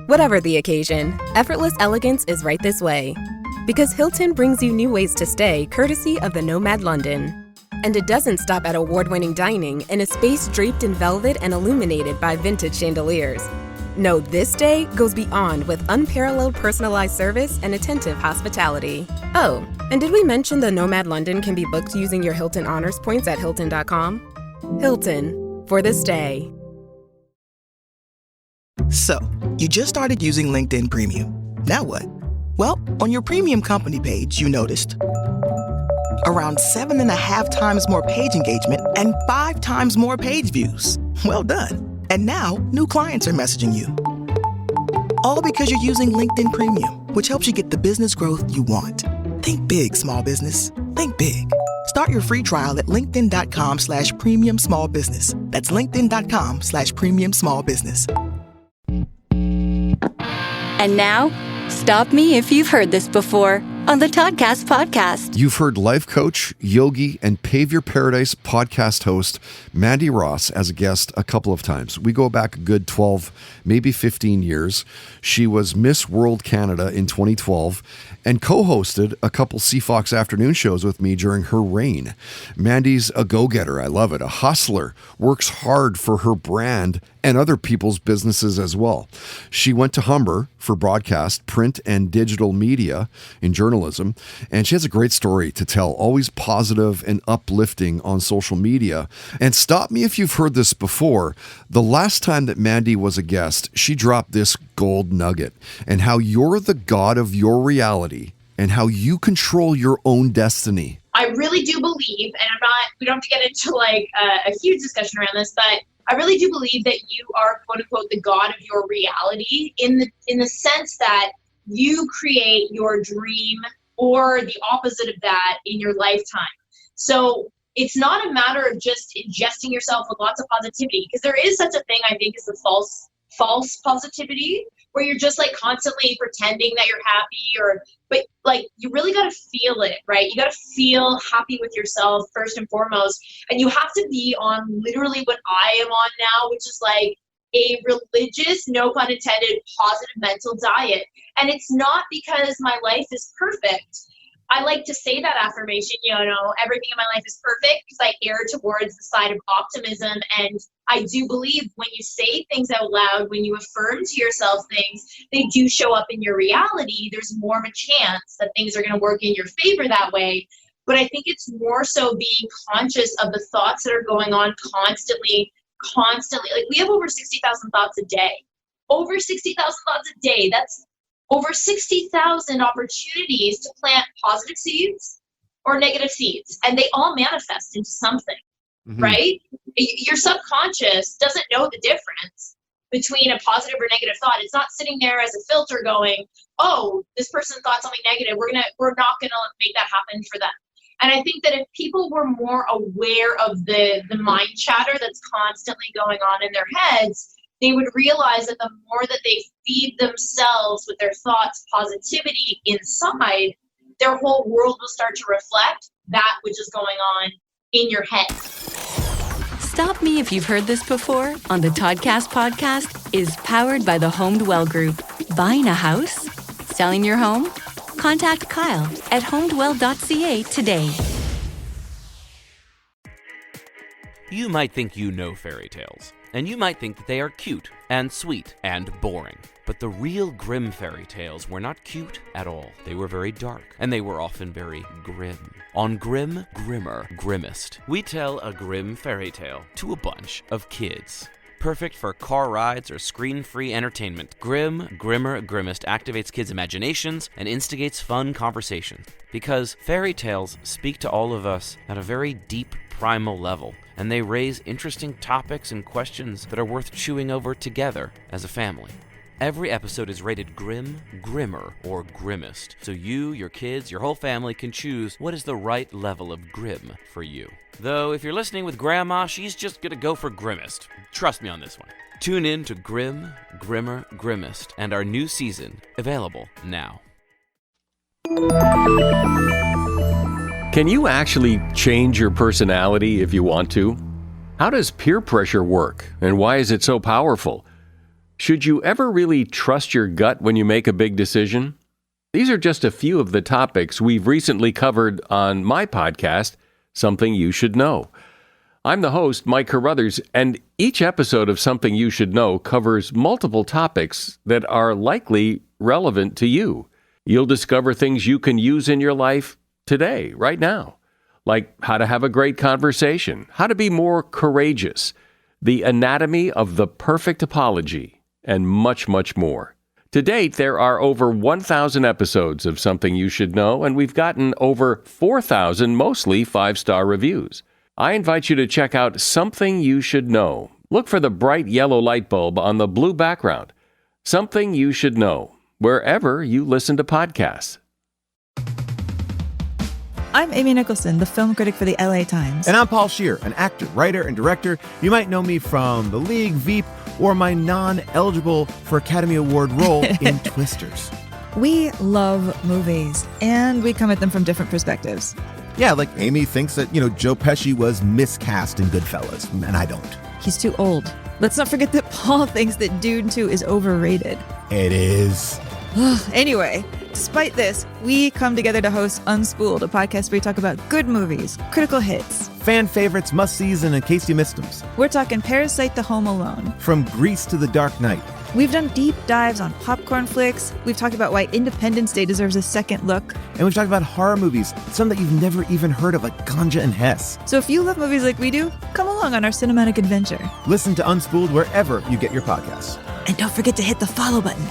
Whatever the occasion, effortless elegance is right this way. Because Hilton brings you new ways to stay courtesy of the Nomad London. And it doesn't stop at award-winning dining in a space draped in velvet and illuminated by vintage chandeliers. No, this day goes beyond with unparalleled personalized service and attentive hospitality. Oh, and did we mention the Nomad London can be booked using your Hilton Honors points at Hilton.com? Hilton, for the stay. So, you just started using LinkedIn Premium. Now what? Well, on your premium company page, you noticed around 7.5 times more page engagement and 5 times more page views. Well done. And now, new clients are messaging you. All because you're using LinkedIn Premium, which helps you get the business growth you want. Think big, small business. Think big. Start your free trial at linkedin.com/premium small business. That's linkedin.com/premium small business. And now, stop me if you've heard this before on the Toddcast podcast. You've heard life coach, yogi, and Pave Your Paradise podcast host Mandy Ross as a guest a couple of times. We go back a good 12, maybe 15 years. She was Miss World Canada in 2012 and co-hosted a couple Seafox afternoon shows with me during her reign. Mandy's a go-getter. I love it. A hustler, works hard for her brand and other people's businesses as well. She went to Humber for broadcast, print, and digital media in journalism, and she has a great story to tell, always positive and uplifting on social media. And stop me if you've heard this before. The last time that Mandy was a guest, she dropped this gold nugget and how you're the god of your reality and how you control your own destiny. I really do believe, and we don't have to get into like a huge discussion around this, but I really do believe that you are, quote unquote, the god of your reality in the sense that you create your dream or the opposite of that in your lifetime. So it's not a matter of just ingesting yourself with lots of positivity, because there is such a thing, I think, as the false positivity, where you're just like constantly pretending that you're happy, but like you really got to feel it, right? You got to feel happy with yourself first and foremost. And you have to be on literally what I am on now, which is like a religious, no pun intended, positive mental diet. And it's not because my life is perfect. I like to say that affirmation, everything in my life is perfect, because I err towards the side of optimism. And I do believe when you say things out loud, when you affirm to yourself things, they do show up in your reality. There's more of a chance that things are going to work in your favor that way. But I think it's more so being conscious of the thoughts that are going on constantly. Like we have over 60,000 thoughts a day. Over 60,000 thoughts a day. That's over 60,000 opportunities to plant positive seeds or negative seeds, and they all manifest into something, right? Your subconscious doesn't know the difference between a positive or negative thought. It's not sitting there as a filter going, oh, this person thought something negative, we're not gonna make that happen for them. And I think that if people were more aware of the mind chatter that's constantly going on in their heads, they would realize that the more that they feed themselves with their thoughts, positivity inside, their whole world will start to reflect that which is going on in your head. Stop Me If You've Heard This Before on the Toddcast podcast is powered by the Home Dwell Group. Buying a house? Selling your home? Contact Kyle at homedwell.ca today. You might think you know fairy tales, and you might think that they are cute and sweet and boring. But the real Grimm fairy tales were not cute at all. They were very dark, and they were often very grim. On Grim, Grimmer, Grimmest, we tell a Grimm fairy tale to a bunch of kids. Perfect for car rides or screen-free entertainment, Grim, Grimmer, Grimmest activates kids' imaginations and instigates fun conversation. Because fairy tales speak to all of us at a very deep, primal level, and they raise interesting topics and questions that are worth chewing over together as a family. Every episode is rated Grim, Grimmer, or Grimmest, so you, your kids, your whole family can choose what is the right level of grim for you. Though, if you're listening with Grandma, she's just gonna go for Grimmest. Trust me on this one. Tune in to Grim, Grimmer, Grimmest, and our new season, available now. Can you actually change your personality if you want to? How does peer pressure work, and why is it so powerful? Should you ever really trust your gut when you make a big decision? These are just a few of the topics we've recently covered on my podcast, Something You Should Know. I'm the host, Mike Carruthers, and each episode of Something You Should Know covers multiple topics that are likely relevant to you. You'll discover things you can use in your life today, right now, like how to have a great conversation, how to be more courageous, the anatomy of the perfect apology, and much, much more. To date, there are over 1,000 episodes of Something You Should Know, and we've gotten over 4,000 mostly 5-star reviews. I invite you to check out Something You Should Know. Look for the bright yellow light bulb on the blue background. Something You Should Know, wherever you listen to podcasts. I'm Amy Nicholson, the film critic for the LA Times. And I'm Paul Scheer, an actor, writer, and director. You might know me from The League, Veep, or my non-eligible for Academy Award role in Twisters. We love movies, and we come at them from different perspectives. Yeah, like Amy thinks that, Joe Pesci was miscast in Goodfellas, and I don't. He's too old. Let's not forget that Paul thinks that Dune 2 is overrated. It is. Anyway, despite this, we come together to host Unspooled, a podcast where we talk about good movies, critical hits, fan favorites, must-sees, and in case you missed them. We're talking Parasite to Home Alone. From Grease to The Dark Knight. We've done deep dives on popcorn flicks. We've talked about why Independence Day deserves a second look. And we've talked about horror movies, some that you've never even heard of, like Ganja and Hess. So if you love movies like we do, come along on our cinematic adventure. Listen to Unspooled wherever you get your podcasts. And don't forget to hit the follow button.